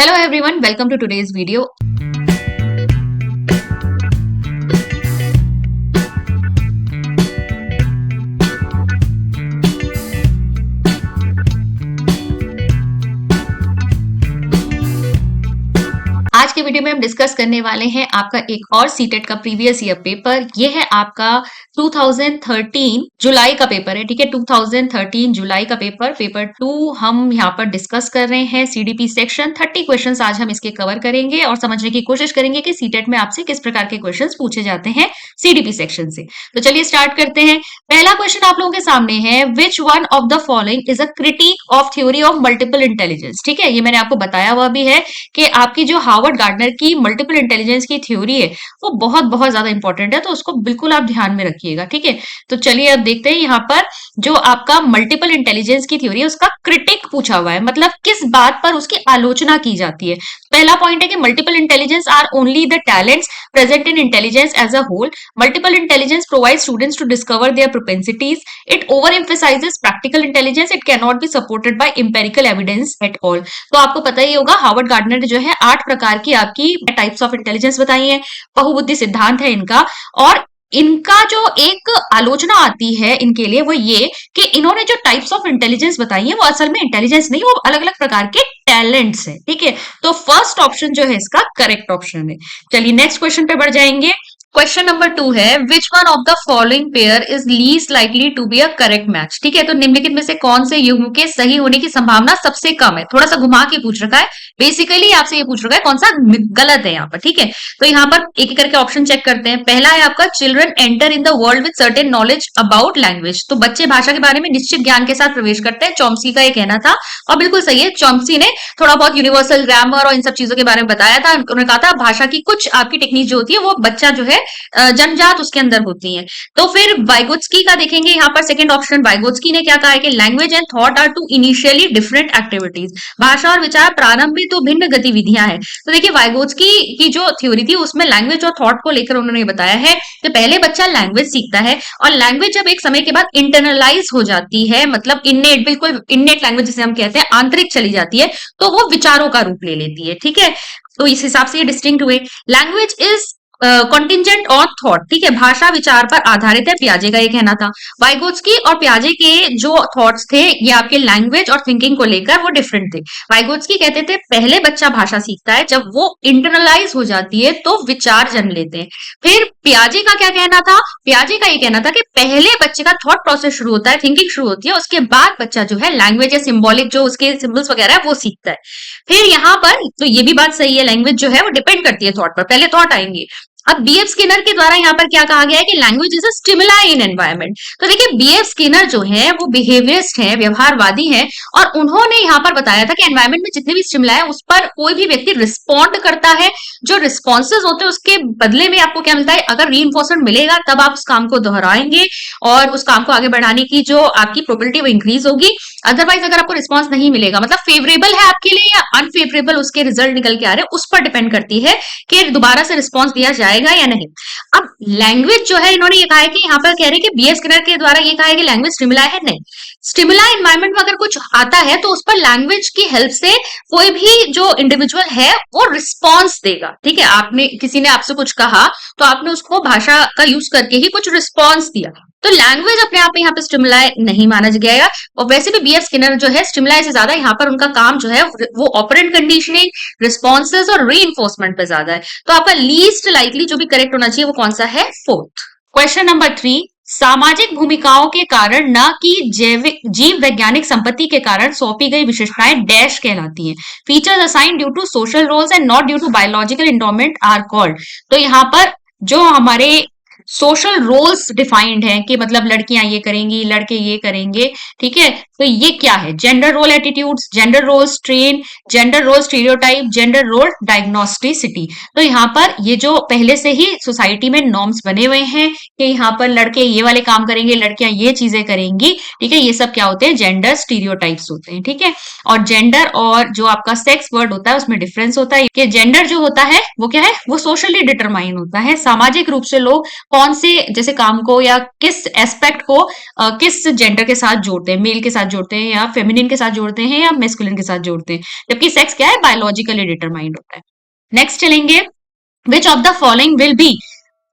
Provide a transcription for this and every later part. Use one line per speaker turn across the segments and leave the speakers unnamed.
Hello everyone, welcome to today's video. आज के video में हम डिस्कस करने वाले हैं आपका एक और सीटेट का प्रीवियस ईयर पेपर। ये है आपका 2013 जुलाई का पेपर है, ठीक है। 2013 जुलाई का पेपर 2 हम यहाँ पर डिस्कस कर रहे हैं। सीडीपी सेक्शन 30 क्वेश्चंस आज हम इसके कवर करेंगे और समझने की कोशिश करेंगे कि सीटेट में आपसे किस प्रकार के क्वेश्चंस पूछे जाते हैं सीडीपी सेक्शन से। तो चलिए स्टार्ट करते हैं। पहला क्वेश्चन आप लोगों के सामने है, which one of the following is a critic of theory of multiple intelligence. ठीक है, ये मैंने आपको बताया हुआ भी है कि आपकी जो हार्वर्ड गार्डनर की मल्टीपल इंटेलिजेंस की थ्योरी है वो बहुत बहुत ज्यादा इंपॉर्टेंट है, तो उसको बिल्कुल आप ध्यान में रखिएगा। ठीक है, तो चलिए अब देखते हैं यहाँ पर जो आपका मल्टीपल इंटेलिजेंस की थ्योरी है उसका क्रिटिक पूछा हुआ है, मतलब किस बात पर उसकी आलोचना की जाती है। पहला पॉइंट है कि multiple intelligence are only the talents present in intelligence as a whole. Multiple intelligence provide students to discover their propensities. It over emphasises practical intelligence. It can not be supported by empirical evidence at all. तो आपको पता ही होगा Harvard gardener ने जो है 8 प्रकार की आपकी टाइप्स ऑफ इंटेलिजेंस बताई है, बहुबुद्धि सिद्धांत है इनका। और इनका जो एक आलोचना आती है इनके लिए वो ये कि इन्होंने जो टाइप्स ऑफ इंटेलिजेंस बताई है वो असल में इंटेलिजेंस नहीं, वो अलग अलग प्रकार के टैलेंट्स है। ठीक है, तो फर्स्ट ऑप्शन जो है इसका करेक्ट ऑप्शन है। चलिए नेक्स्ट क्वेश्चन पे बढ़ जाएंगे। क्वेश्चन नंबर 2 है, which one of the following pair is least likely to be a correct match. ठीक है, तो निम्नलिखित में से कौन से युग्म के सही होने की संभावना सबसे कम है। थोड़ा सा घुमा के पूछ रखा है, बेसिकली आपसे ये पूछ रखा है कौन सा गलत है यहाँ पर। ठीक है, तो यहाँ पर एक एक करके ऑप्शन चेक करते हैं। पहला है आपका, children enter in the world with certain knowledge about language. तो बच्चे भाषा के बारे में निश्चित ज्ञान के साथ प्रवेश करते हैं, चॉम्स्की का ये कहना था और बिल्कुल सही है। चॉम्स्की ने थोड़ा बहुत यूनिवर्सल ग्रामर और इन सब चीजों के बारे में बताया था। उन्होंने कहा था भाषा की कुछ आपकी टेक्निक जो होती है वो बच्चा जो है जन्मजात उसके अंदर होती है। तो फिर वाइगोत्स्की का देखेंगे यहाँ पर सेकंड ऑप्शन। वाइगोत्स्की ने क्या कहा है कि language and thought are two initially different activities. भाषा और विचार प्रारंभिक तो भिन्न गतिविधियां हैं। तो देखिए वाइगोत्स्की की जो थ्योरी थी उसमें लैंग्वेज और थॉट को लेकर उन्होंने बताया है कि पहले बच्चा लैंग्वेज सीखता है और लैंग्वेज जब एक समय के बाद इंटरनलाइज हो जाती है, मतलब इन्नेट, बिल्कुल इन्नेट लैंग्वेज जिसे हम कहते हैं, आंतरिक चली जाती है, तो वो विचारों का रूप ले लेती है। ठीक है, तो इस हिसाब से ये डिस्टिंक्ट हुए। Language is contingent on thought. ठीक है, भाषा विचार पर आधारित है, पियाजे का ये कहना था। वाइगोत्स्की और पियाजे के जो थॉट्स थे ये आपके लैंग्वेज और थिंकिंग को लेकर वो डिफरेंट थे। वाइगोत्स्की कहते थे पहले बच्चा भाषा सीखता है, जब वो इंटरनलाइज हो जाती है तो विचार जन्म लेते हैं। फिर पियाजे का क्या कहना था? पियाजे का ये कहना था कि पहले बच्चे का थॉट प्रोसेस शुरू होता है, थिंकिंग शुरू होती है, उसके बाद बच्चा जो है लैंग्वेज या सिंबॉलिक जो उसके सिंबल्स वगैरह है वो सीखता है। फिर यहाँ पर तो ये भी बात सही है, लैंग्वेज जो है वो डिपेंड करती है थॉट पर, पहले थॉट आएंगे। अब बीएफ स्किनर के द्वारा यहाँ पर क्या कहा गया है कि language is a stimuli in environment. तो देखिए बीएफ स्किनर जो है वो बिहेवियरिस्ट है, व्यवहारवादी है, और उन्होंने यहाँ पर बताया था कि एनवायरनमेंट में जितने भी स्टिमुलाई है उस पर कोई भी व्यक्ति रिस्पॉन्ड करता है। जो रिस्पॉन्सेज होते हैं उसके बदले में आपको क्या मिलता है? अगर रीइंफोर्समेंट मिलेगा तब आप उस काम को दोहराएंगे और उस काम को आगे बढ़ाने की जो आपकी प्रोबेबिलिटी वो इंक्रीज होगी। अदरवाइज अगर आपको रिस्पॉन्स नहीं मिलेगा, मतलब फेवरेबल है आपके लिए या अनफेवरेबल उसके रिजल्ट निकल के आ रहे हैं, उस पर डिपेंड करती है कि दोबारा से रिस्पॉन्स दिया जाएगा या नहीं। अब लैंग्वेज जो है इन्होंने ये कहा है कि यहाँ पर कह रहे हैं कि बीएफ स्किनर के द्वारा ये कहा है कि लैंग्वेज स्टिमुलाई है, नहीं। स्टिमुलाई एनवायरनमेंट में अगर कुछ आता है तो उस पर लैंग्वेज की हेल्प से कोई भी जो इंडिविजुअल है वो रिस्पॉन्स देगा। ठीक है, आपने किसी ने आपसे कुछ कहा तो आपने उसको भाषा का यूज करके ही कुछ रिस्पॉन्स दिया, तो लैंग्वेज अपने आप में यहाँ पे स्टिमुलाई नहीं माना गया। और वैसे भी बीएफ स्किनर जो है स्टिमुलाई से ज्यादा यहाँ पर उनका काम जो है वो ऑपरेंट कंडीशनिंग, रिस्पॉन्सेज और रीइंफोर्समेंट पे ज्यादा है। तो आपका लीस्ट लाइकली जो भी करेक्ट होना चाहिए वो कौन सा है? फोर्थ। क्वेश्चन नंबर 3, सामाजिक भूमिकाओं के कारण न कि जैविक जीव वैज्ञानिक संपत्ति के कारण सौंपी गई विशेषताएं डैश कहलाती हैं। Features assigned due to social roles and not due to biological endowment are called. तो यहाँ पर जो हमारे सोशल रोल्स डिफाइंड है कि मतलब लड़कियां ये करेंगी, लड़के ये करेंगे, ठीक है, तो ये क्या है? Gender role attitudes, gender role strain, gender role stereotype, gender role diagnosticity. तो यहाँ पर ये जो पहले से ही सोसाइटी में नॉर्म्स बने हुए हैं कि यहाँ पर लड़के ये वाले काम करेंगे, लड़कियां ये चीजें करेंगी, ठीक है, ये सब क्या होते हैं? जेंडर स्टीरियोटाइप्स होते हैं। ठीक है, और जेंडर और जो आपका सेक्स वर्ड होता है उसमें डिफरेंस होता है कि जेंडर जो होता है वो क्या है? वो सोशली डिटरमाइन होता है, सामाजिक रूप से लोग कौन से जैसे काम को या किस एस्पेक्ट को किस जेंडर के साथ जोड़ते हैं, मेल के साथ साथ जोड़ते हैं या फेमिनिन के साथ जोड़ते हैं या मेस्कुलिन के साथ जोड़ते हैं, जबकि सेक्स क्या है, बायोलॉजिकली डिटरमाइंड होता है। नेक्स्ट चलेंगे, which of the following will be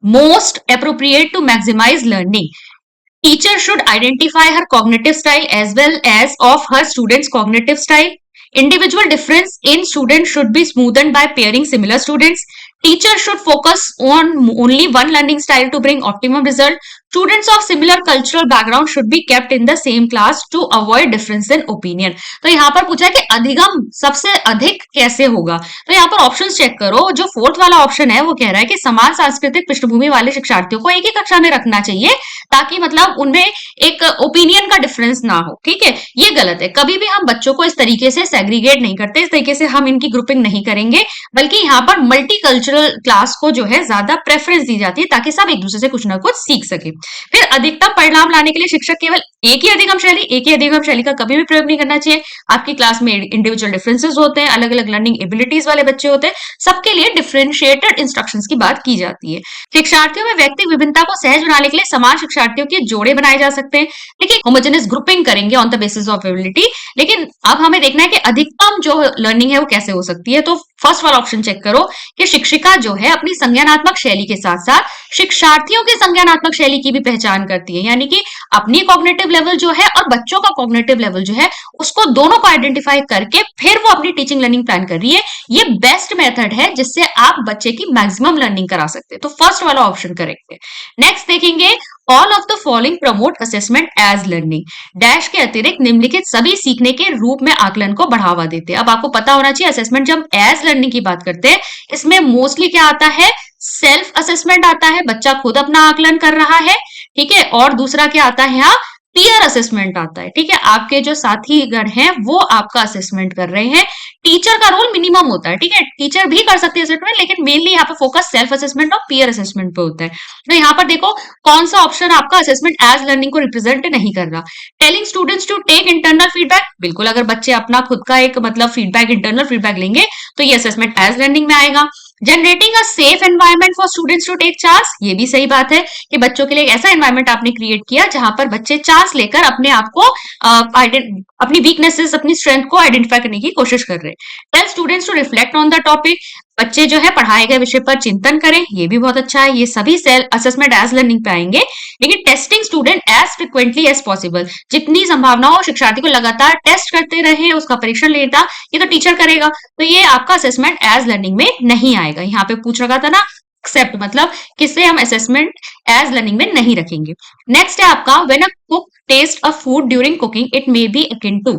most appropriate to maximise learning? Teacher should identify her cognitive style as well as of her students' cognitive style. Individual difference in students should be smoothened by pairing similar students. Teacher should focus on only one learning style to bring optimum result. Students of similar cultural background should be kept in the same class to avoid difference in opinion. तो यहाँ पर पूछा है कि अधिगम सबसे अधिक कैसे होगा, तो यहाँ पर ऑप्शंस चेक करो। जो फोर्थ वाला ऑप्शन है वो कह रहा है कि समान सांस्कृतिक पृष्ठभूमि वाले शिक्षार्थियों को एक ही कक्षा में रखना चाहिए ताकि मतलब उनमें एक ओपिनियन का डिफरेंस ना हो। ठीक है, ये गलत है। कभी भी हम बच्चों को इस तरीके से सेग्रीगेट नहीं करते, इस तरीके से हम इनकी ग्रुपिंग नहीं करेंगे, बल्कि यहाँ पर मल्टी कल्चरल क्लास को जो है ज्यादा प्रेफरेंस दी जाती है ताकि सब एक दूसरे से कुछ ना कुछ सीख सके। फिर अधिकतम परिणाम लाने के लिए शिक्षक केवल एक ही अधिगम शैली का कभी भी प्रयोग नहीं करना चाहिए। आपकी क्लास में इंडिविजुअल डिफरेंसेस होते हैं, अलग अलग लर्निंग एबिलिटीज वाले बच्चे होते हैं, सबके लिए डिफरेंशिएटेड इंस्ट्रक्शंस की बात की जाती है। शिक्षार्थियों में व्यक्तिगत विभिन्नता को सहज बनाने के लिए समान शिक्षार्थियों के जोड़े बनाए जा सकते हैं। देखिए, होमोजेनियस ग्रुपिंग करेंगे on the basis of ability, लेकिन अब हमें देखना है कि अधिकतम जो लर्निंग है वो कैसे हो सकती है। तो फर्स्ट वाला ऑप्शन चेक करो कि शिक्षिका जो है अपनी संज्ञानात्मक शैली के साथ साथ शिक्षार्थियों की संज्ञानात्मक शैली की भी पहचान करती है, यानी कि अपनी कॉग्निटिव लेवल जो है और बच्चों का कॉग्निटिव लेवल जो है उसको दोनों को आइडेंटिफाई करके फिर वो अपनी टीचिंग लर्निंग प्लान कर रही है। ये बेस्ट मेथड है जिससे आप बच्चे की मैक्सिमम लर्निंग करा सकते हैं। तो फर्स्ट वाला ऑप्शन करेक्ट है। नेक्स्ट देखेंगे, all of the following promote assessment as learning. Dash के अतिरिक्त निम्नलिखित सभी सीखने के रूप में आकलन को बढ़ावा देते हैं। अब आपको पता होना चाहिए असेसमेंट जब एज लर्निंग की बात करते हैं इसमें मोस्टली क्या आता है, सेल्फ असेसमेंट आता है, बच्चा खुद अपना आकलन कर रहा है। ठीक है, और दूसरा क्या आता है यहाँ, पीयर असेसमेंट आता है। ठीक है, आपके जो साथीगण हैं वो आपका असेसमेंट कर रहे हैं। टीचर का रोल मिनिमम होता है। ठीक है, टीचर भी कर सकती है असेसमेंट, लेकिन मेनली यहाँ पे फोकस सेल्फ असेसमेंट और पीयर असेसमेंट पे होता है। तो यहाँ पर देखो कौन सा ऑप्शन आपका असेसमेंट एज लर्निंग को रिप्रेजेंट नहीं कर रहा। Telling students to take internal feedback, बिल्कुल अगर बच्चे अपना खुद का एक मतलब फीडबैक, इंटरनल फीडबैक लेंगे तो ये असेसमेंट एज लर्निंग में आएगा। Generating a safe environment for students to take chance, ये भी सही बात है कि बच्चों के लिए एक ऐसा एनवायरनमेंट आपने क्रिएट किया जहां पर बच्चे चांस लेकर अपने आप को अपनी वीकनेसेस, अपनी स्ट्रेंथ को आइडेंटिफाई करने की कोशिश कर रहे हैं। Tell students to reflect on the topic, बच्चे जो है पढ़ाए गए विषय पर चिंतन करें, ये भी बहुत अच्छा है। ये सभी सेल्फ असेसमेंट एज लर्निंग पे आएंगे। लेकिन testing student as frequently as possible, जितनी संभावना हो शिक्षार्थी को लगातार टेस्ट करते रहे, उसका परीक्षण लेता, ये तो टीचर करेगा, तो ये आपका असेसमेंट एज लर्निंग में नहीं आएगा। यहाँ पे पूछ रखा था ना एक्सेप्ट, मतलब किससे हम असेसमेंट एज लर्निंग में नहीं रखेंगे। नेक्स्ट है आपका, when a cook test a food during cooking it may be akin to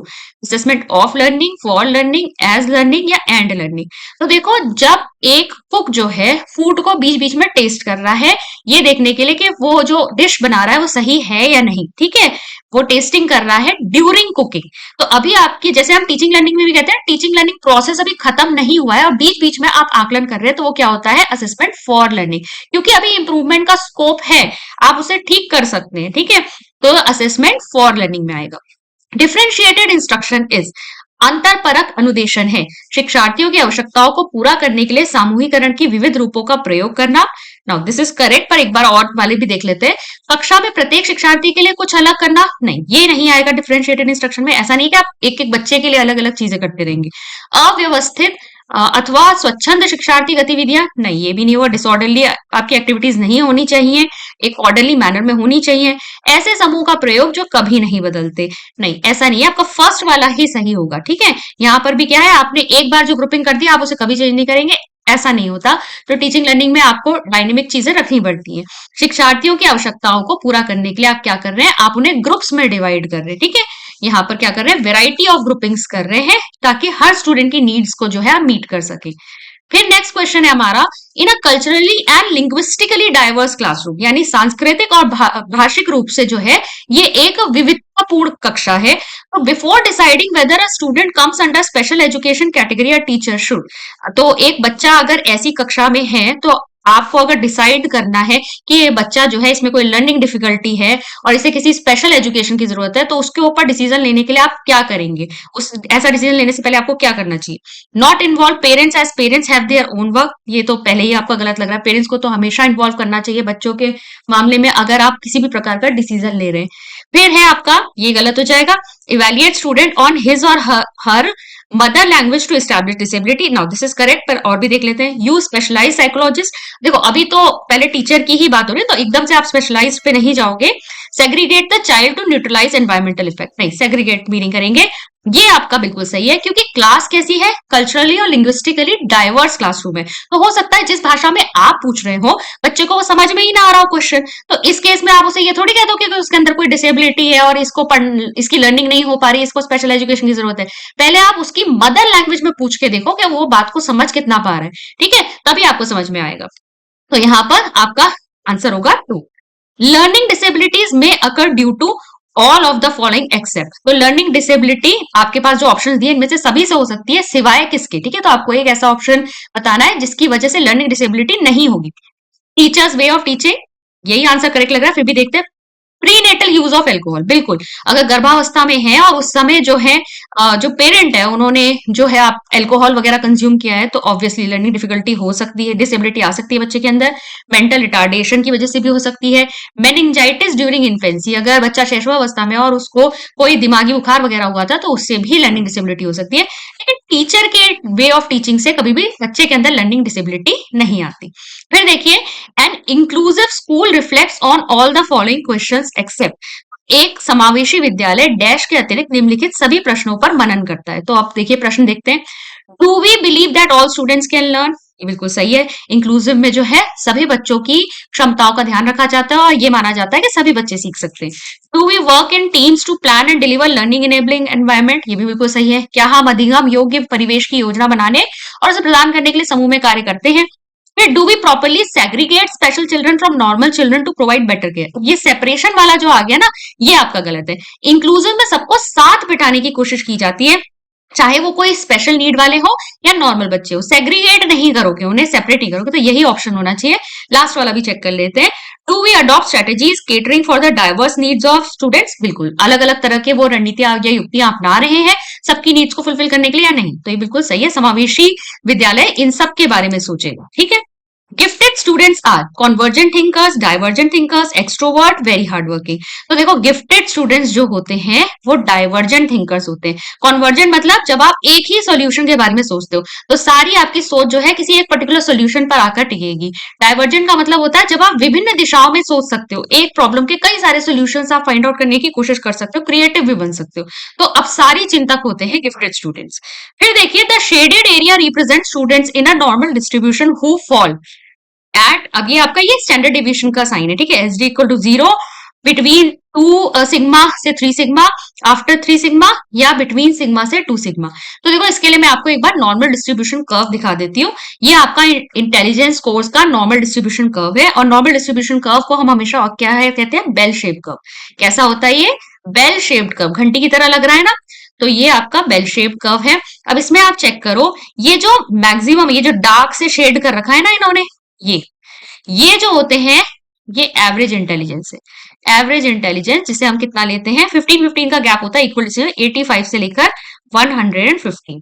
assessment of learning, for learning, as learning या एंड लर्निंग। तो देखो, जब एक कुक जो है फूड को बीच बीच में टेस्ट कर रहा है ये देखने के लिए कि वो जो डिश बना रहा है वो सही है या नहीं, ठीक है, वो टेस्टिंग कर रहा है ड्यूरिंग कुकिंग। तो अभी आपकी, जैसे हम टीचिंग लर्निंग में भी कहते हैं, टीचिंग लर्निंग प्रोसेस अभी खत्म नहीं हुआ है और बीच बीच में आप आकलन कर रहे हैं, तो वो क्या होता है, असेसमेंट फॉर लर्निंग, क्योंकि अभी इंप्रूवमेंट का स्कोप है, आप उसे ठीक कर सकते हैं। ठीक है, तो असेसमेंट फॉर लर्निंग में आएगा। डिफरेंशिएटेड इंस्ट्रक्शन इज, अंतरपरक अनुदेशन है, शिक्षार्थियों की आवश्यकताओं को पूरा करने के लिए सामूहिकरण की विविध रूपों का प्रयोग करना। नाउ दिस इज करेक्ट, पर एक बार और वाले भी देख लेते हैं। कक्षा में प्रत्येक शिक्षार्थी के लिए कुछ अलग करना, नहीं, ये नहीं आएगा डिफरेंशिएटेड इंस्ट्रक्शन में। ऐसा नहीं कि आप एक एक बच्चे के लिए अलग अलग चीजें करते रहेंगे। अव्यवस्थित अथवा स्वच्छंद शिक्षार्थी गतिविधियां, नहीं, ये भी नहीं हुआ। डिसऑर्डरली आपकी एक्टिविटीज नहीं होनी चाहिए, एक ऑर्डरली मैनर में होनी चाहिए। ऐसे समूह का प्रयोग जो कभी नहीं बदलते, नहीं, ऐसा नहीं है, आपका फर्स्ट वाला ही सही होगा। ठीक है, यहाँ पर भी क्या है, आपने एक बार जो ग्रुपिंग कर दिया आप उसे कभी चेंज नहीं करेंगे, ऐसा नहीं होता। तो टीचिंग लर्निंग में आपको डायनेमिक चीजें रखनी पड़ती हैं। शिक्षार्थियों की आवश्यकताओं को पूरा करने के लिए आप क्या कर रहे हैं, आप उन्हें ग्रुप्स में डिवाइड कर रहे हैं। ठीक है, यहाँ पर क्या कर रहे हैं, वेराइटी ऑफ ग्रुपिंग्स कर रहे हैं ताकि हर स्टूडेंट की नीड्स को जो है आप मीट कर सके। फिर नेक्स्ट क्वेश्चन है हमारा, in a culturally and linguistically diverse classroom, यानी सांस्कृतिक और भाषिक रूप से जो है ये एक विविधतापूर्ण कक्षा है। तो before deciding weather a student comes under special education category या टीचर शुड, तो एक बच्चा अगर ऐसी कक्षा में है तो आपको अगर डिसाइड करना है कि ये बच्चा जो है इसमें कोई लर्निंग डिफिकल्टी है और इसे किसी स्पेशल एजुकेशन की जरूरत है, तो उसके ऊपर डिसीजन लेने के लिए आप क्या करेंगे, उस ऐसा डिसीजन लेने से पहले आपको क्या करना चाहिए। Not involve parents as parents have their own work, ये तो पहले ही आपका गलत लग रहा है। पेरेंट्स को तो हमेशा इन्वॉल्व करना चाहिए बच्चों के मामले में अगर आप किसी भी प्रकार का डिसीजन ले रहे हैं। फिर है आपका, ये गलत हो जाएगा, इवेल्युएट स्टूडेंट ऑन हिज और her mother language to establish disability. Now this is correct, पर और भी देख लेते हैं। यू स्पेशलाइज साइकोलॉजिस्ट, देखो अभी तो पहले टीचर की ही बात हो रही है, तो एकदम से आप स्पेशलाइज पे नहीं जाओगे। Segregate the child to neutralise environmental effect, नहीं, सेग्रीगेट भी नहीं करेंगे। ये आपका बिल्कुल सही है, क्योंकि क्लास कैसी है, कल्चरली और लिंग्विस्टिकली डाइवर्स क्लासरूम है। तो हो सकता है जिस भाषा में आप पूछ रहे हो बच्चे को वो समझ में ही ना आ रहा हो क्वेश्चन, तो इस केस में आप उसे ये थोड़ी कह दो कि उसके अंदर कोई डिसेबिलिटी है और इसकी लर्निंग नहीं हो पा रही, इसको स्पेशल एजुकेशन की जरूरत है। पहले आप उसकी मदर लैंग्वेज में पूछ के देखो कि वो बात को समझ कितना पा रहा है, ठीक है, तभी आपको समझ में आएगा। तो यहां पर आपका आंसर होगा 2। लर्निंग डिसेबिलिटीज में occur due to all of the following except, तो लर्निंग डिसेबिलिटी आपके पास जो ऑप्शन दिए इनमें से सभी से हो सकती है सिवाय किसके, ठीक है। तो आपको एक ऐसा ऑप्शन बताना है जिसकी वजह से लर्निंग डिसेबिलिटी नहीं होगी। टीचर्स वे ऑफ टीचिंग, यही आंसर करेक्ट लग रहा है, फिर भी देखते हैं। प्रीनेटल यूज ऑफ एल्कोहल, बिल्कुल, अगर गर्भावस्था में है और उस समय जो है जो पेरेंट है उन्होंने जो है आप एल्कोहल वगैरह कंज्यूम किया है, तो ऑब्वियसली लर्निंग डिफिकल्टी हो सकती है, डिसेबिलिटी आ सकती है बच्चे के अंदर। मेंटल रिटार्डेशन की वजह से भी हो सकती है। मेनिंजाइटिस ड्यूरिंग इन्फेंसी, अगर बच्चा शैशवावस्था में और उसको कोई दिमागी बुखार वगैरह हुआ था तो उससे भी लर्निंग डिसेबिलिटी हो सकती है। लेकिन टीचर के वे ऑफ टीचिंग से कभी भी बच्चे के अंदर लर्निंग डिसेबिलिटी नहीं आती। फिर देखिए, an inclusive school reflects on all the following questions except, एक समावेशी विद्यालय डैश के अतिरिक्त निम्नलिखित सभी प्रश्नों पर मनन करता है। तो आप देखिए प्रश्न देखते हैं। Do we believe that all students can learn, ये बिल्कुल सही है। इंक्लूसिव में जो है सभी बच्चों की क्षमताओं का ध्यान रखा जाता है और ये माना जाता है कि सभी बच्चे सीख सकते हैं। Do we work in teams to plan and deliver learning enabling environment, ये भी बिल्कुल सही है। क्या हम अधिगम योग्य परिवेश की योजना बनाने और उसे प्रदान करने के लिए समूह में कार्य करते हैं। फिर do we properly segregate special children from normal children to provide better care, ये सेपरेशन वाला जो आ गया ना, ये आपका गलत है। इंक्लूसिव में सबको साथ बिठाने की कोशिश की जाती है, चाहे वो कोई स्पेशल नीड वाले हो या नॉर्मल बच्चे हो। सेग्रीगेट नहीं करोगे, उन्हें सेपरेट ही करोगे, तो यही ऑप्शन होना चाहिए। लास्ट वाला भी चेक कर लेते हैं। Do we adopt strategies catering for the diverse needs of students, बिल्कुल, अलग अलग तरह के वो रणनीतियां या युक्तियां अपना रहे हैं सबकी नीड्स को फुलफिल करने के लिए या नहीं, तो ये बिल्कुल सही है। समावेशी विद्यालय इन सब के बारे में सोचेगा, ठीक है। Gifted students are convergent thinkers, divergent thinkers, extrovert, very hard working. तो देखो गिफ्टेड स्टूडेंट्स जो होते हैं वो डाइवर्जेंट थिंकर्स होते हैं। कॉन्वर्जेंट मतलब जब आप एक ही सॉल्यूशन के बारे में सोचते हो तो सारी आपकी सोच जो है किसी एक पर्टिकुलर सॉल्यूशन पर आकर टिकेगी। डाइवर्जेंट का मतलब होता है जब आप विभिन्न दिशाओं में सोच सकते हो, एक प्रॉब्लम के कई सारे सॉल्यूशंस आप फाइंड आउट करने की कोशिश कर सकते हो, क्रिएटिव भी बन सकते हो। तो अब सारी चिंतक होते हैं गिफ्टेड स्टूडेंट्स। फिर देखिए, the shaded area represent students in a normal distribution who fall eight, अब ये आपका ये स्टैंडर्ड डेविएशन का साइन है, ठीक है। S D equal to 0, between 2 sigma से 3 सिग्मा, आफ्टर 3 सिग्मा, या बिटवीन सिग्मा से 2 सिग्मा। तो देखो इसके लिए मैं आपको एक बार नॉर्मल डिस्ट्रीब्यूशन कर्व दिखा देती हूँ। ये आपका इंटेलिजेंस कोर्स का नॉर्मल डिस्ट्रीब्यूशन कर्व है, और नॉर्मल डिस्ट्रीब्यूशन कर्व को हम हमेशा क्या है कहते हैं, बेल शेप कर्व। कैसा होता है ये, बेल शेप्ड कर्व, घंटी की तरह लग रहा है ना, तो ये आपका बेल शेप कर्व है। अब इसमें आप चेक करो, ये जो मैक्सिमम, ये जो डार्क से शेड कर रखा है ना इन्होंने, ये जो होते हैं ये एवरेज इंटेलिजेंस है। एवरेज इंटेलिजेंस जिसे हम कितना लेते हैं, 15-15 का गैप होता है, इक्वल टू 85 से लेकर 115।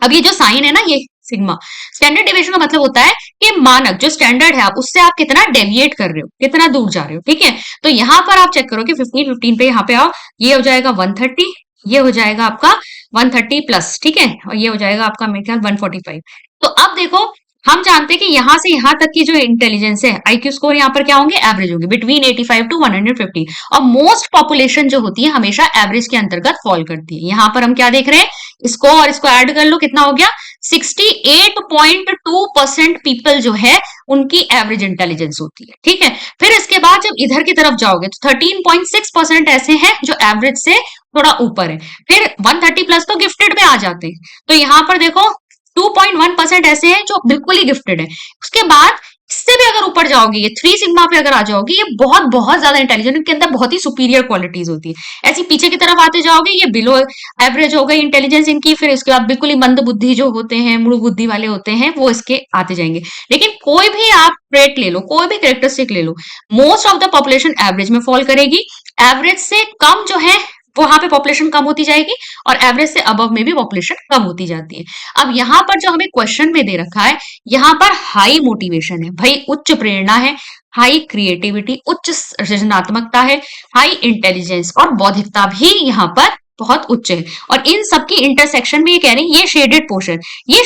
अब ये जो साइन है ना, ये सिग्मा, स्टैंडर्ड डेविएशन का मतलब होता है कि मानक जो स्टैंडर्ड है आप उससे आप कितना डेविएट कर रहे हो, कितना दूर जा रहे हो, ठीक है। तो यहाँ पर आप चेक करो कि 15-15 पे यहाँ पे आओ, ये हो जाएगा 130, ये हो जाएगा आपका 130 प्लस, ठीक है, और ये हो जाएगा आपका मेरे ख्याल 145। तो अब देखो, हम जानते हैं कि यहां से यहां तक की जो इंटेलिजेंस है, आईक्यू स्कोर यहाँ पर क्या होंगे, एवरेज होंगे, बिटवीन 85 टू 150। और मोस्ट पॉपुलेशन जो होती है हमेशा एवरेज के अंतर्गत फॉल करती है। यहाँ पर हम क्या देख रहे हैं, इसको और इसको ऐड कर लो, कितना हो गया, 68.2% पीपल जो है उनकी एवरेज इंटेलिजेंस होती है, ठीक है। फिर इसके बाद जब इधर की तरफ जाओगे तो 13.6% ऐसे हैं जो एवरेज से थोड़ा ऊपर है। फिर 130 प्लस तो गिफ्टेड में आ जाते हैं, तो यहाँ पर देखो 2.1% ऐसे हैं जो बिल्कुल ही गिफ्टेड है। उसके बाद इससे भी अगर ऊपर जाओगे, ये 3 सिग्मा पे अगर आ जाओगे, ये बहुत बहुत ज्यादा इंटेलिजेंट, इनके अंदर बहुत ही सुपीरियर क्वालिटीज होती है। ऐसी पीछे की तरफ आते जाओगे, ये बिलो एवरेज हो गई इंटेलिजेंस इनकी। फिर इसके बाद बिल्कुल ही मंद बुद्धि जो होते हैं, मूढ़ बुद्धि वाले होते हैं, वो इसके आते जाएंगे। लेकिन कोई भी आप ट्रेट ले लो, कोई भी कैरेक्टरिस्टिक ले लो, most of the population average में फॉल करेगी। एवरेज से कम जो है वहां पे पॉपुलेशन कम होती जाएगी, और एवरेज से अबव में भी पॉपुलेशन कम होती जाती है। अब यहाँ पर जो हमें क्वेश्चन में दे रखा है, यहाँ पर हाई मोटिवेशन है भाई, उच्च प्रेरणा है, हाई क्रिएटिविटी, उच्च सृजनात्मकता है, हाई इंटेलिजेंस और बौद्धिकता भी यहाँ पर बहुत उच्च है। और इन सबकी इंटरसेक्शन में ये कह रहे हैं, ये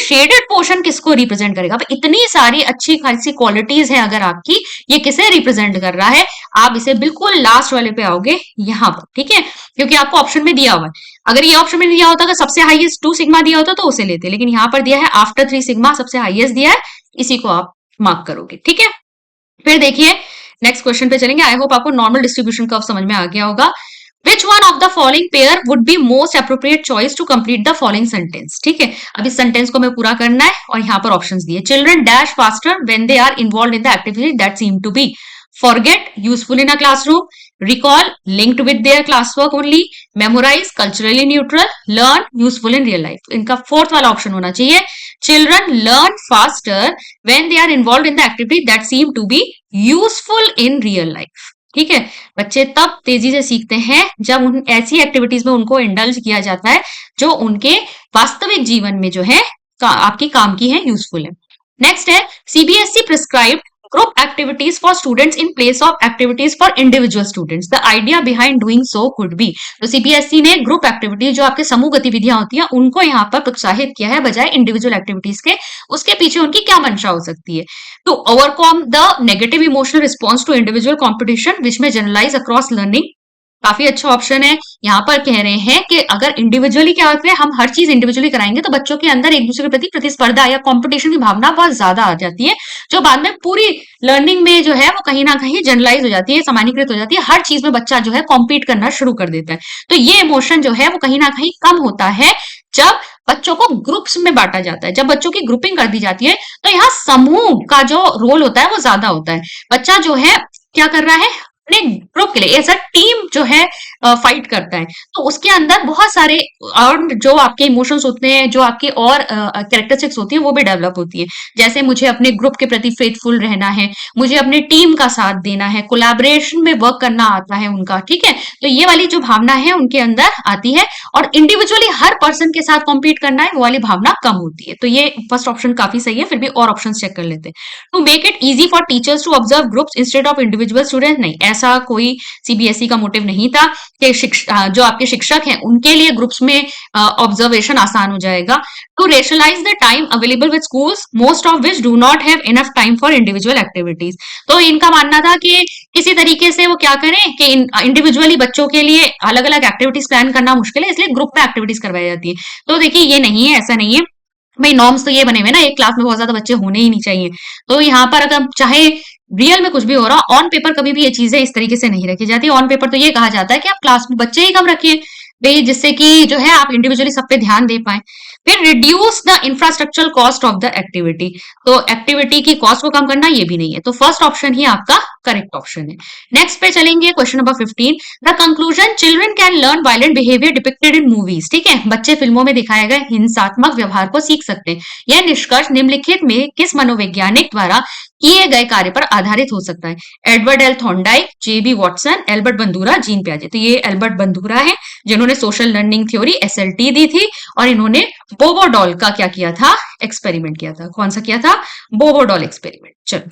शेडेड पोर्शन किसको रिप्रेजेंट करेगा? अब इतनी सारी अच्छी खासी क्वालिटीज है अगर आपकी, ये किसे रिप्रेजेंट कर रहा है? आप इसे बिल्कुल लास्ट वाले पे आओगे यहाँ पर, ठीक है, क्योंकि आपको ऑप्शन में दिया हुआ है। अगर ये ऑप्शन में दिया होता तो सबसे हाईएस्ट 2 सिग्मा दिया होता तो उसे लेते, लेकिन यहाँ पर दिया है आफ्टर 3 सिग्मा सबसे हाईएस्ट दिया है, इसी को आप मार्क करोगे, ठीक है। फिर देखिए नेक्स्ट क्वेश्चन पे चलेंगे। आई होप आपको नॉर्मल डिस्ट्रीब्यूशन कर्व समझ में आ गया होगा। Which one of the following pair would be most appropriate choice to complete the following sentence? ठीक है, अब इस सेंटेंस को हमें पूरा करना है और यहाँ पर ऑप्शंस दिए। Children dash faster when they are involved in the activity that seem to be forget, useful in a classroom, recall, linked with their classwork only, memorize, culturally neutral, learn, useful in real life। इनका fourth वाला option होना चाहिए। Children learn faster when they are involved in the activity that seem to be useful in real life। ठीक है, बच्चे तब तेजी से सीखते हैं जब उन ऐसी एक्टिविटीज में उनको इंडल्ज किया जाता है जो उनके वास्तविक जीवन में जो है आपकी काम की है, यूजफुल है। नेक्स्ट है CBSE prescribed group activities for students in place of activities for individual students, the idea behind doing so could be. तो सीबीएसई ने ग्रुप एक्टिविटीज जो आपके समूह गतिविधियां होती हैं उनको यहाँ पर प्रोत्साहित किया है बजाय इंडिविजुअल एक्टिविटीज के। उसके पीछे उनकी क्या मंशा हो सकती है? To overcome the negative emotional response to individual competition which may generalise across learning. काफी अच्छा ऑप्शन है। यहाँ पर कह रहे हैं कि अगर इंडिविजुअली क्या होता है, हम हर चीज इंडिविजुअली कराएंगे तो बच्चों के अंदर एक दूसरे के प्रति प्रतिस्पर्धा या कंपटीशन की भावना बहुत ज्यादा आ जाती है, जो बाद में पूरी लर्निंग में जो है वो कहीं ना कहीं जनरलाइज हो जाती है, सामान्यीकृत हो जाती है। हर चीज में बच्चा जो है कॉम्पीट करना शुरू कर देता है। तो ये इमोशन जो है वो कहीं ना कहीं कम होता है जब बच्चों को ग्रुप्स में बांटा जाता है, जब बच्चों की ग्रुपिंग कर दी जाती है। तो यहाँ समूह का जो रोल होता है वो ज्यादा होता है। बच्चा जो है क्या कर रहा है, अपने ग्रुप के लिए एज अ टीम जो है फाइट करता है। तो उसके अंदर बहुत सारे और जो आपके इमोशंस होते हैं, जो आपके और कैरेक्टरिस्टिक्स होती है वो भी डेवलप होती है। जैसे मुझे अपने ग्रुप के प्रति फेथफुल रहना है, मुझे अपने टीम का साथ देना है, कोलैबोरेशन में वर्क करना आता है उनका, ठीक है। तो ये वाली जो भावना है उनके अंदर आती है, और इंडिविजुअली हर पर्सन के साथ कॉम्पीट करना है वो वाली भावना कम होती है। तो ये फर्स्ट ऑप्शन काफी सही है। फिर भी और ऑप्शन चेक कर लेते हैं। To make it easy for teachers to observe groups instead of individual student, नहीं, ऐसा कोई सीबीएसई का मोटिव नहीं था कि जो आपके शिक्षक हैं उनके लिए ग्रुप्स में ऑब्जर्वेशन आसान हो जाएगा। To rationalise the time available with schools most of which do not have enough time for individual activities. तो इनका मानना था कि किसी तरीके से वो क्या करें कि इंडिविजुअली बच्चों के लिए अलग अलग एक्टिविटीज प्लान करना मुश्किल है, इसलिए ग्रुप में एक्टिविटीज करवाई जाती है। तो देखिए ये नहीं है, ऐसा नहीं है भाई। नॉर्म्स तो ये बने हुए ना, एक क्लास में बहुत ज्यादा बच्चे होने ही नहीं चाहिए। तो यहाँ पर अगर चाहे रियल में कुछ भी हो रहा, ऑन पेपर कभी भी ये चीजें इस तरीके से नहीं रखी जाती। ऑन पेपर तो ये कहा जाता है कि आप क्लास में बच्चे ही कम रखिए भाई, जिससे कि जो है आप इंडिविजुअली सब पे ध्यान दे पाए। फिर reduce the infrastructural cost of the activity, तो एक्टिविटी की कॉस्ट को कम करना ये भी नहीं है। तो फर्स्ट ऑप्शन ही आपका करेक्ट ऑप्शन है। नेक्स्ट पे चलेंगे, question number 15। The conclusion, children can learn violent behaviour depicted in movies, ठीक है, बच्चे फिल्मों में दिखाए गए हिंसात्मक व्यवहार को सीख सकते हैं। यह निष्कर्ष निम्नलिखित में किस मनोवैज्ञानिक द्वारा किए गए कार्य पर आधारित हो सकता है? एडवर्ड एल थॉर्नडाइक, जेबी वॉटसन, एल्बर्ट बंदूरा, जीन पियाजे। तो ये एल्बर्ट बंदूरा है जिन्होंने सोशल लर्निंग थ्योरी एसएलटी दी थी, और इन्होंने बोबोडॉल का क्या किया था, एक्सपेरिमेंट किया था। कौन सा किया था? Bobo doll experiment. चलो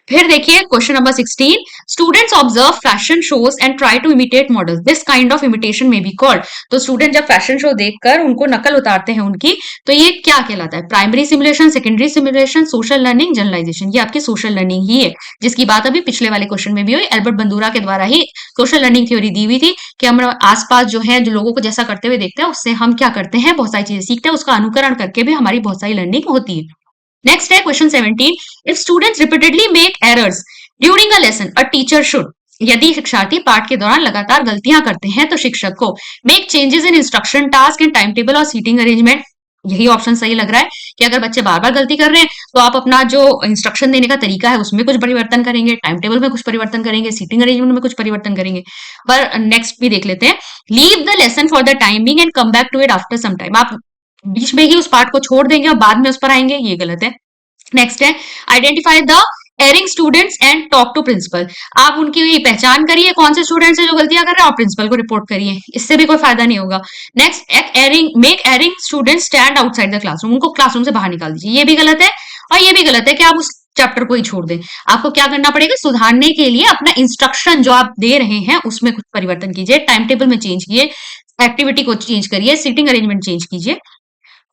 फिर देखिए question number 16। Students observe fashion shows and try to imitate models, this kind of imitation may be called. तो स्टूडेंट जब फैशन शो देखकर उनको नकल उतारते हैं उनकी, तो ये क्या कहलाता है? Primary simulation, secondary simulation, social learning, generalisation. ये आपकी सोशल लर्निंग ही है, जिसकी बात अभी पिछले वाले क्वेश्चन में भी हुई। एल्बर्ट बंदूरा के द्वारा ही सोशल लर्निंग थ्योरी दी हुई थी कि हम आसपास जो है, जो लोगों को जैसा करते हुए देखते हैं उससे हम क्या करते हैं, बहुत सारी चीजें सीखते हैं, उसका अनुकरण करके भी हमारी बहुत सारी लर्निंग होती है। नेक्स्ट है question 17। If students repeatedly make errors during a lesson, a teacher should, यदि शिक्षार्थी पाठ के दौरान लगातार गलतियां करते हैं तो शिक्षक को make changes in instruction, task and time table और सीटिंग अरेंजमेंट। यही ऑप्शन सही लग रहा है कि अगर बच्चे बार बार गलती कर रहे हैं तो आप अपना जो इंस्ट्रक्शन देने का तरीका है उसमें कुछ परिवर्तन करेंगे, टाइम टेबल में कुछ परिवर्तन करेंगे, सीटिंग अरेंजमेंट में कुछ परिवर्तन करेंगे। पर नेक्स्ट भी देख लेते हैं। Leave the lesson for the timing and come back to it after some time, आप बीच में ही उस पार्ट को छोड़ देंगे और बाद में उस पर आएंगे, ये गलत है। नेक्स्ट है identify the erring students and talk to principal. आप उनकी पहचान करिए कौन से स्टूडेंट्स हैं जो गलतियां कर रहे हैं और प्रिंसिपल को रिपोर्ट करिए, इससे भी कोई फायदा नहीं होगा। Next, make erring students stand outside the classroom, उनको क्लासरूम से बाहर निकाल दीजिए, ये भी गलत है। और ये भी गलत है कि आप उस चैप्टर को ही छोड़ दें। आपको क्या करना पड़ेगा, सुधारने के लिए अपना इंस्ट्रक्शन जो आप दे रहे हैं उसमें कुछ परिवर्तन कीजिए, टाइम टेबल में चेंज कीजिए, एक्टिविटी को चेंज करिए, सीटिंग अरेंजमेंट चेंज कीजिए।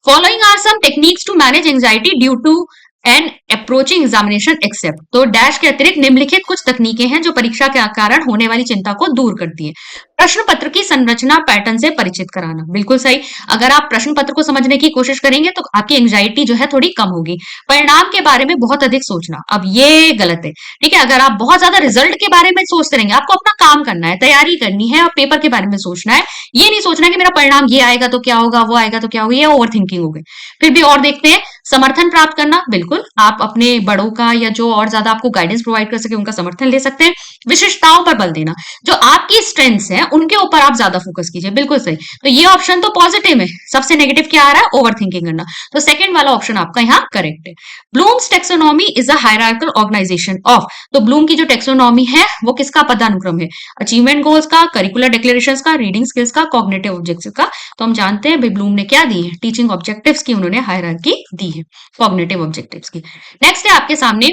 Following are some techniques to manage anxiety due to an approaching examination except. तो डैश के अतिरिक्त निम्नलिखित कुछ तकनीकें हैं जो परीक्षा के कारण होने वाली चिंता को दूर करती है। प्रश्न पत्र की संरचना पैटर्न से परिचित कराना, बिल्कुल सही। अगर आप प्रश्न पत्र को समझने की कोशिश करेंगे तो आपकी एंग्जाइटी जो है थोड़ी कम होगी। परिणाम के बारे में बहुत अधिक सोचना, अब ये गलत है, ठीक है। अगर आप बहुत ज्यादा रिजल्ट के बारे में सोचते रहेंगे, आपको अपना काम करना है, तैयारी करनी है और पेपर के बारे में सोचना है, ये नहीं सोचना कि मेरा परिणाम ये आएगा तो क्या होगा, वो आएगा तो क्या होगा, ये ओवर थिंकिंग हो गई। फिर भी और देखते हैं, समर्थन प्राप्त करना, बिल्कुल आप अपने बड़ों का या जो और ज्यादा आपको गाइडेंस प्रोवाइड कर सके उनका समर्थन ले सकते हैं। विशेषताओं पर बल देना, जो आपकी स्ट्रेंथ्स हैं उनके ऊपर आप ज्यादा फोकस कीजिए, बिल्कुल सही। तो ये ऑप्शन तो पॉजिटिव है, सबसे नेगेटिव क्या आ रहा है, ओवर थिंकिंग करना, तो सेकंड वाला ऑप्शन आपका यहाँ करेक्ट है। Bloom's taxonomy is a hierarchical organisation of, तो ब्लूम की जो टेक्सोनॉमी है वो किसका पदानुक्रम है, अचीवमेंट गोल्स का, करिकुलर डिक्लेरेशंस का, रीडिंग स्किल्स का, कॉग्निटिव ऑब्जेक्टिव्स का। तो हम जानते हैं भाई ब्लूम ने क्या दी है, टीचिंग ऑब्जेक्टिव्स की उन्होंने हायरार्की दी है, कॉग्निटिव ऑब्जेक्टिव्स की। नेक्स्ट है आपके सामने,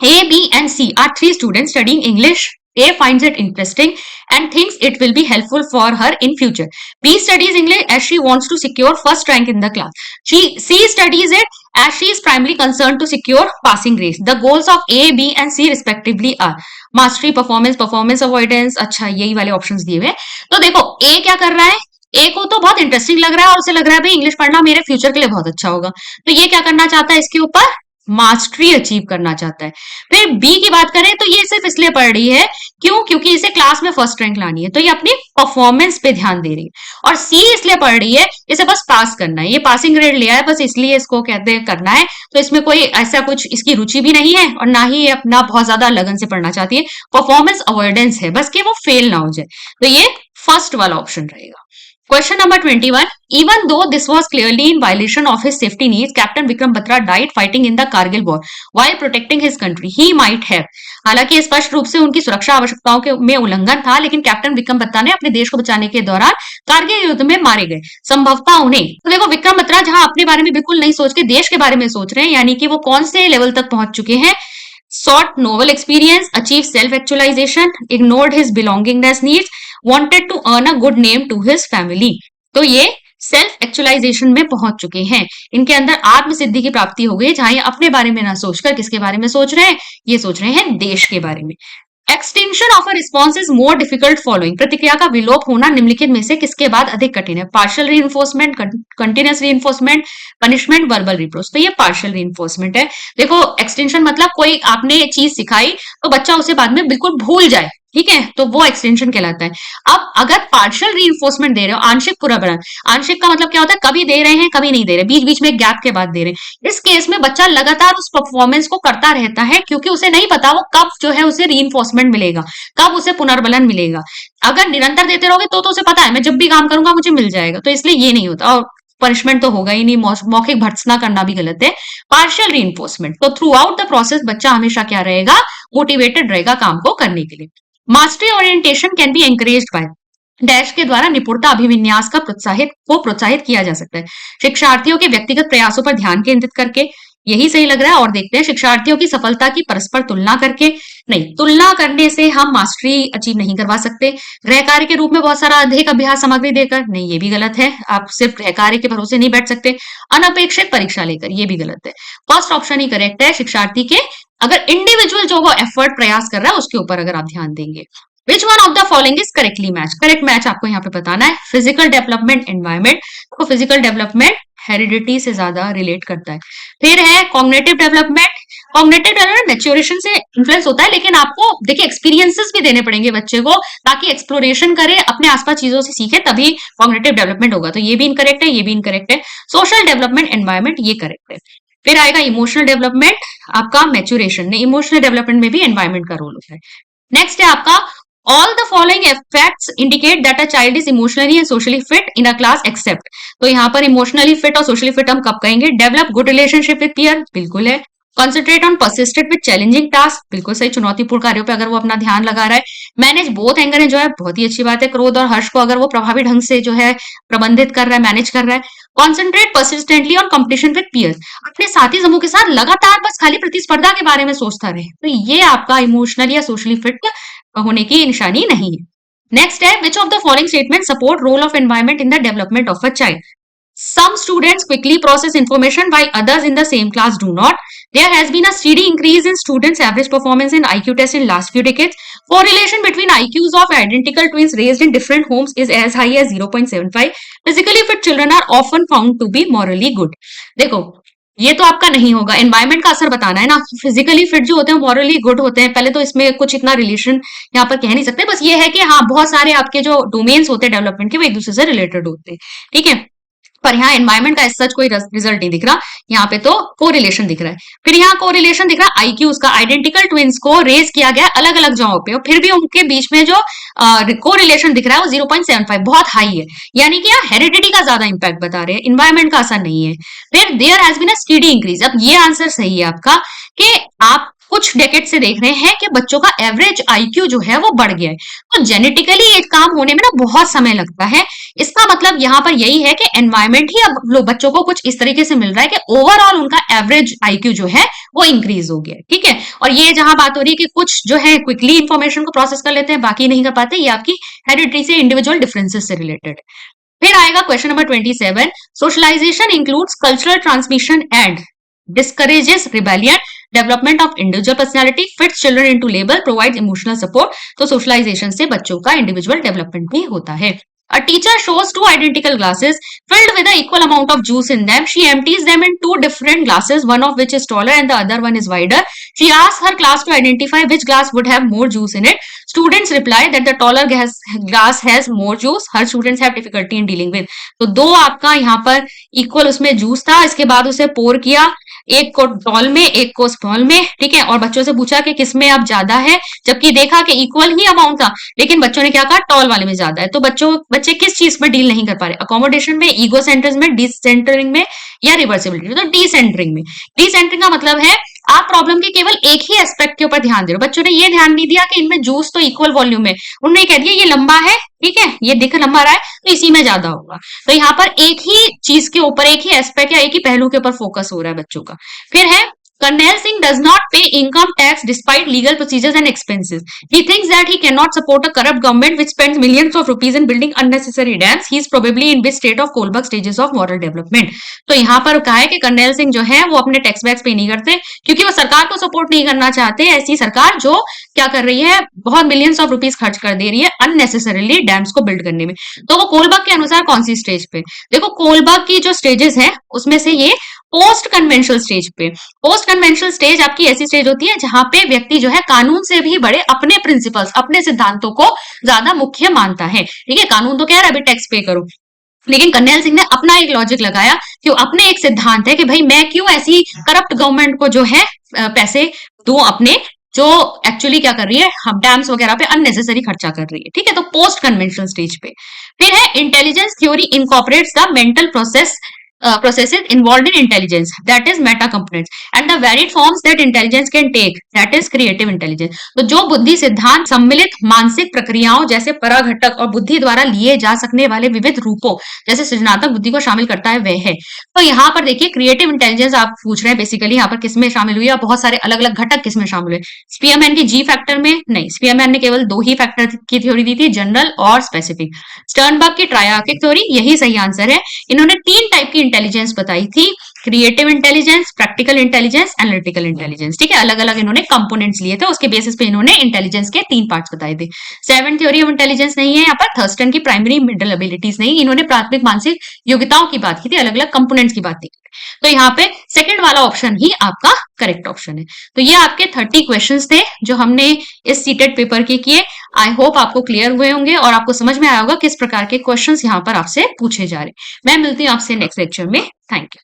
A, B and C are three students studying English. A finds it interesting and thinks it will be helpful for her in future. B studies English as she wants to secure first rank in the class. C studies it as she is primarily concerned to secure passing grades. The goals of A, B and C respectively are mastery, performance, performance avoidance. अच्छा, यही वाले options दिए हुए। तो देखो A क्या कर रहा है, ए को तो बहुत इंटरेस्टिंग लग रहा है और उसे लग रहा है भाई इंग्लिश पढ़ना मेरे फ्यूचर के लिए बहुत अच्छा होगा, तो ये क्या करना चाहता है, इसके ऊपर मास्टरी अचीव करना चाहता है। फिर बी की बात करें तो ये सिर्फ इसलिए पढ़ रही है, क्यों, क्योंकि इसे क्लास में फर्स्ट रैंक लानी है, तो ये अपनी परफॉर्मेंस पे ध्यान दे रही है। और सी इसलिए पढ़ रही है, इसे बस पास करना है, ये पासिंग ग्रेड लिया है बस इसलिए इसको कहते हैं करना है, तो इसमें कोई ऐसा कुछ इसकी रुचि भी नहीं है और ना ही ये अपना बहुत ज्यादा लगन से पढ़ना चाहती है, परफॉर्मेंस अवॉइडेंस है बस कि वो फेल ना हो जाए, तो ये फर्स्ट वाला ऑप्शन रहेगा। Question number 21. Even though this was clearly in violation of his safety needs, Captain Vikram Batra died fighting in the Kargil war while protecting his country. He might have. हालांकि स्पष्ट रूप से उनकी सुरक्षा आवश्यकताओं के में उल्लंघन था, लेकिन कैप्टन विक्रम बत्रा ने अपने देश को बचाने के दौरान कारगिल युद्ध में मारे गए, संभवतः उन्हें। तो देखो विक्रम बत्रा जहां अपने बारे में बिल्कुल नहीं सोच के देश के बारे में सोच रहे हैं, यानी कि वो कौन से लेवल तक पहुंच चुके हैं, sought novel experience, achieved self-actualization, ignored his belongingness needs, wanted to earn a good name to his family. तो ये सेल्फ एक्चुअलाइजेशन में पहुंच चुके हैं, इनके अंदर आत्म सिद्धि की प्राप्ति हो गई, जहां ये अपने बारे में ना सोचकर किसके बारे में सोच रहे हैं, ये सोच रहे हैं देश के बारे में। Extension of a response is more difficult following, प्रतिक्रिया का विलोप होना निम्नलिखित में से किसके बाद अधिक कठिन है, partial reinforcement, continuous reinforcement, punishment, verbal reproach. तो ये पार्शियल रीइंफोर्समेंट है। देखो एक्सटेंशन मतलब कोई आपने चीज सिखाई तो बच्चा उसे बाद में बिल्कुल भूल जाए, ठीक है, तो वो एक्सटेंशन कहलाता है। अब अगर पार्शियल रीइंफोर्समेंट दे रहे हो, आंशिक पुनर्बलन, आंशिक का मतलब क्या होता है, कभी दे रहे हैं कभी नहीं दे रहे, बीच बीच में गैप के बाद दे रहे हैं, इस केस में बच्चा लगातार उस परफॉर्मेंस को करता रहता है, क्योंकि उसे नहीं पता वो कब जो है उसे रीइंफोर्समेंट मिलेगा, कब उसे पुनर्बलन मिलेगा। अगर निरंतर देते रहोगे तो उसे पता है मैं जब भी काम करूंगा मुझे मिल जाएगा, तो इसलिए ये नहीं होता। और पनिशमेंट तो होगा ही नहीं, मौखिक भर्त्सना करना भी गलत है। पार्शियल रीइंफोर्समेंट, तो थ्रू आउट द प्रोसेस बच्चा हमेशा क्या रहेगा, मोटिवेटेड रहेगा काम को करने के लिए। Mastery orientation can be encouraged by, dash के द्वारा निपुणता अभिविन्यास का प्रोत्साहित किया जा सकता है, शिक्षार्थियों के व्यक्तिगत प्रयासों पर ध्यान केंद्रित करके, यही सही लग रहा है। और देखते हैं शिक्षार्थियों की सफलता की परस्पर तुलना करके, नहीं, तुलना करने से हम मास्टरी अचीव नहीं करवा सकते। गृह कार्य के रूप में बहुत सारा अधिक अभ्यास सामग्री देकर, नहीं, ये भी गलत है, आप सिर्फ गृह कार्य के भरोसे नहीं बैठ सकते। अनपेक्षित परीक्षा लेकर, ये भी गलत है। फर्स्ट ऑप्शन ही करेक्ट है, शिक्षार्थी के अगर इंडिविजुअल जो वो एफर्ट प्रयास कर रहा है उसके ऊपर अगर आप ध्यान देंगे। विच one of the following is correctly match, correct match आपको यहाँ पे बताना है। फिजिकल डेवलपमेंट, एनवायरमेंट, तो फिजिकल डेवलपमेंट हेरिडिटी से ज्यादा रिलेट करता है। फिर है cognitive development, cognitive development maturation से इन्फ्लुएंस होता है, लेकिन आपको देखिए एक्सपीरियंसेस भी देने पड़ेंगे बच्चे को, ताकि एक्सप्लोरेशन करे, अपने आसपास चीजों से सीखे, तभी कॉग्निटिव डेवलपमेंट होगा। तो ये भी इनकरेक्ट है, ये भी इनकरेक्ट है। सोशल डेवलपमेंट, एनवायरमेंट, ये करेक्ट है। फिर आएगा इमोशनल डेवलपमेंट, आपका मैच्योरेशन, इमोशनल डेवलपमेंट में भी एनवायरमेंट का रोल होता है। नेक्स्ट है आपका all the following effects indicate that a child is emotionally and socially fit in a class except, तो यहाँ पर इमोशनली फिट और सोशली फिट हम कब कहेंगे, develop good relationship with peer, बिल्कुल है। Concentrate on persistent with challenging task, बिल्कुल सही, चुनौतीपूर्ण कार्यों पे अगर वो अपना ध्यान लगा रहा है। Manage both anger and Joy, बहुत ही अच्छी बात है, क्रोध और हर्ष को अगर वो प्रभावी ढंग से जो है प्रबंधित कर रहा है, मैनेज कर रहा है। Concentrate persistently on competition with peers, अपने साथी समूह के साथ लगातार बस खाली प्रतिस्पर्धा के बारे में सोचता रहे, तो ये आपका इमोशनली या सोशली फिट होने की निशानी नहीं है। नेक्स्ट है, which of the following statement support role of environment in the development of a child? Some students quickly process information while others in the same class do not. There has been a steady increase in students' average performance in IQ tests in last few decades. Correlation between IQs of identical twins raised in different homes is as high as 0.75. Physically fit children are often found to be morally good. देखो, ये तो आपका नहीं होगा, environment का असर बताना है ना। फिजिकली फिट जो होते हैं मॉरली गुड होते हैं, पहले तो इसमें कुछ इतना रिलेशन यहाँ पर कह नहीं सकते, बस ये है कि हाँ बहुत सारे आपके जो डोमेन्स होते हैं डेवलपमेंट के वो एक दूसरे से रिलेटेड होते हैं, ठीक है। पर यहाँ एनवायरमेंट का सच कोई रिजल्ट नहीं दिख रहा, यहाँ पे तो कोरिलेशन दिख रहा है। फिर यहाँ कोरिलेशन दिख रहा है आईक्यू, उसका आइडेंटिकल ट्विंस को रेज किया गया अलग अलग जगहों पे और फिर भी उनके बीच में जो कोरिलेशन दिख रहा है वो 0.75 बहुत हाई है, यानी कि यहाँ हेरिडिटी का ज्यादा इंपैक्ट बता रहे हैं, इन्वायरमेंट का असर नहीं है। फिर there has been a study increase, अब ये आंसर सही है आपका कि आप कुछ डेकेड से देख रहे हैं कि बच्चों का एवरेज आईक्यू जो है वो बढ़ गया है, तो जेनेटिकली एक काम होने में ना बहुत समय लगता है। इसका मतलब यहाँ पर यही है कि एनवायरमेंट ही अब बच्चों को कुछ इस तरीके से मिल रहा है कि ओवरऑल उनका एवरेज आईक्यू जो है वो इंक्रीज हो गया है, ठीक है। और ये जहां बात हो रही है कि कुछ जो है क्विकली इंफॉर्मेशन को प्रोसेस कर लेते हैं, बाकी नहीं कर पाते, ये आपकी हेरिडिटी से, इंडिविजुअल डिफरेंसेस से रिलेटेड। फिर आएगा question number 27, socialisation includes cultural transmission and discourages rebellion, development of individual personality, fits children into label, provides emotional support। तो सोशलाइजेशन से बच्चों का इंडिविजुअल डेवलपमेंट भी होता है। A teacher shows two identical glasses filled with an equal amount of juice in them. She empties them in two different glasses, one of which is taller and the other one is wider. She asks her class to identify which glass would have more juice in it. Students reply that the taller glass has more juice. Her students have difficulty in dealing with. तो दो आपका यहाँ पर equal उसमें juice था, इसके बाद उसे पोर किया, एक को टॉल में एक को स्मॉल में, ठीक है। और बच्चों से पूछा कि किसमें अब ज्यादा है, जबकि देखा कि इक्वल ही अमाउंट था, लेकिन बच्चों ने क्या कहा, टॉल वाले में ज्यादा है। तो बच्चे किस चीज में डील नहीं कर पा रहे, अकोमोडेशन में, ईगो सेंटर्स में, डिसेंटरिंग में या रिवर्सिबिलिटी। तो डिसेंटरिंग में, डिसेंटरिंग का मतलब है आप प्रॉब्लम के केवल एक ही एस्पेक्ट के ऊपर ध्यान दे रहे हो। बच्चों ने ये ध्यान नहीं दिया कि इनमें जूस तो इक्वल वॉल्यूम है, उन्होंने कह दिया ये लंबा है, ठीक है, ये दिख लंबा रहा है तो इसी में ज्यादा होगा। तो यहाँ पर एक ही चीज के ऊपर, एक ही एस्पेक्ट या एक ही पहलू के ऊपर फोकस हो रहा है बच्चों का। फिर है Karnail Singh does not pay income tax despite legal procedures and expenses. He thinks that he cannot support a corrupt government which spends millions of rupees in building unnecessary dams. He is probably in which state of Kohlberg stages of moral development. तो यहाँ पर कहा है कि kernel Singh जो है वो अपने टैक्स वैक्स पे नहीं करते क्योंकि वो सरकार को सपोर्ट नहीं करना चाहते, ऐसी सरकार जो क्या कर रही है, बहुत मिलियंस ऑफ रुपीज खर्च कर दे रही है अननेसेसरीली डैम्स को बिल्ड करने में। तो वो कोलबर्ग के अनुसार कौन सी स्टेज पे, देखो कोलबर्ग की जो स्टेजेस है उसमें से ये पोस्ट कन्वेंशनल स्टेज पे। पोस्ट कन्वेंशनल स्टेज आपकी ऐसी स्टेज होती है जहां पे व्यक्ति जो है कानून से भी बड़े अपने प्रिंसिपल्स, अपने सिद्धांतों को ज्यादा मुख्य मानता है, ठीक है। कानून तो कह रहा है अभी टैक्स पे करो, लेकिन कर्नेल सिंह ने अपना एक लॉजिक लगाया कि अपने एक सिद्धांत है कि भाई मैं क्यों ऐसी करप्ट गवर्नमेंट को जो है पैसे दूं अपने, जो एक्चुअली क्या कर रही है, हम डैम्स वगैरह पे अननेसेसरी खर्चा कर रही है, ठीक है। तो पोस्ट कन्वेंशनल स्टेज पे। फिर है intelligence theory incorporates the mental processes involved in intelligence, that is meta components, and the varied forms that intelligence can take, that is creative intelligence। तो जो बुद्धि सिद्धांत सम्मिलित मानसिक प्रक्रियाओं जैसे पराघटक और बुद्धि द्वारा लिए जा सकने वाले विविध रूपों जैसे सृजनात्मक बुद्धि को शामिल करता है वह है। तो यहाँ पर देखिए क्रिएटिव इंटेलिजेंस आप पूछ रहे हैं बेसिकली यहाँ पर किसमें शामिल हुई, या बहुत सारे अलग अलग घटक किसमें शामिल हुए। स्पीयरमैन की जी फैक्टर में नहीं, स्पीयरमैन ने केवल दो ही फैक्टर की थ्योरी दी थी, जनरल और स्पेसिफिक। स्टर्नबर्ग की ट्रायर्किक थ्योरी, यही सही आंसर है। इन्होंने तीन टाइप की इंटेलिजेंस बताई थी, creative intelligence, practical intelligence, analytical intelligence, ठीक है। अलग अलग इन्होंने कंपोनेंट्स लिए थे, उसके बेसिस पे इन्होंने इंटेलिजेंस के तीन पार्ट्स बताए थे। सेवन थ्योरी ऑफ इंटेलिजेंस नहीं है यहाँ पर, थर्स्टन की प्राइमरी मिडल एबिलिटीज नहीं, इन्होंने प्राथमिक मानसिक योग्यताओं की बात की थी, अलग अलग कंपोनेंट्स की बात की। तो यहाँ पे सेकंड वाला ऑप्शन ही आपका करेक्ट ऑप्शन है। तो ये आपके 30 क्वेश्चंस थे जो हमने इस सीटेट पेपर के किए। आई होप आपको क्लियर हुए होंगे और आपको समझ में आया होगा किस प्रकार के क्वेश्चंस यहाँ पर आपसे पूछे जा रहे हैं। मैं मिलती हूँ आपसे नेक्स्ट लेक्चर में। Thank you.